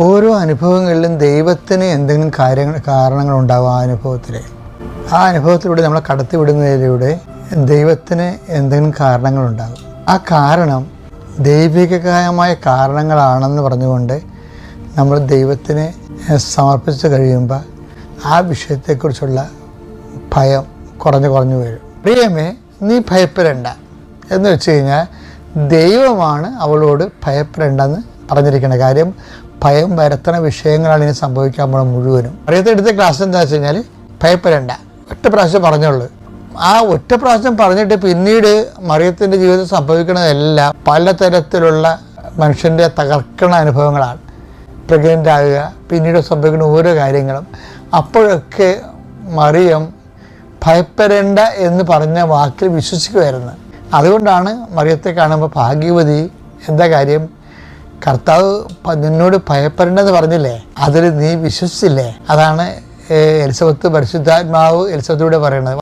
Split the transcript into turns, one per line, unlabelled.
ഓരോ അനുഭവങ്ങളിലും ദൈവത്തിന് എന്തെങ്കിലും കാരണങ്ങളുണ്ടാകും. ആ അനുഭവത്തിലൂടെ നമ്മളെ കടത്തിവിടുന്നതിലൂടെ ദൈവത്തിന് എന്തെങ്കിലും കാരണങ്ങളുണ്ടാകും. ആ കാരണം ദൈവികമായ കാരണങ്ങളാണെന്ന് പറഞ്ഞുകൊണ്ട് നമ്മൾ ദൈവത്തിന് സമർപ്പിച്ച് കഴിയുമ്പോൾ ആ വിഷയത്തെക്കുറിച്ചുള്ള ഭയം കുറഞ്ഞു വരും. പ്രിയമേ, നീ ഭയപ്പെടേണ്ട എന്ന് വെച്ച് കഴിഞ്ഞാൽ ദൈവമാണ് അവളോട് ഭയപ്പെടേണ്ടെന്ന് പറഞ്ഞിരിക്കുന്ന കാര്യം. ഭയം വരുത്തണ വിഷയങ്ങളാണ് ഇനി സംഭവിക്കാൻ പോണ മുഴുവനും. അടുത്ത ക്ലാസ് എന്താ വെച്ച് കഴിഞ്ഞാൽ ഭയപ്പെടേണ്ട, ഒറ്റ പ്രാവശ്യം പറഞ്ഞുള്ളൂ. ആ ഒറ്റ പ്രാവശ്യം പറഞ്ഞിട്ട് പിന്നീട് മറിയത്തിൻ്റെ ജീവിതത്തിൽ സംഭവിക്കുന്നതെല്ലാം പലതരത്തിലുള്ള മനുഷ്യൻ്റെ തകർക്കണ അനുഭവങ്ങളാണ്. പ്രഗ്നൻ്റ് ആകുക, പിന്നീട് സംഭവിക്കുന്ന ഓരോ കാര്യങ്ങളും. അപ്പോഴൊക്കെ മറിയം ഭയപ്പെടേണ്ട എന്ന് പറഞ്ഞ വാക്കിൽ വിശ്വസിക്കുമായിരുന്നു. അതുകൊണ്ടാണ് മറിയത്തെ കാണുമ്പോൾ ഭാഗ്യവതി. എന്താ കാര്യം? കർത്താവ് നിന്നോട് ഭയപ്പെടേണ്ടെന്ന് പറഞ്ഞില്ലേ, അതിൽ നീ വിശ്വസിച്ചില്ലേ. അതാണ് എലിസബത്ത്, പരിശുദ്ധാത്മാവ് എലിസബത്തിലൂടെ പറയുന്നത്.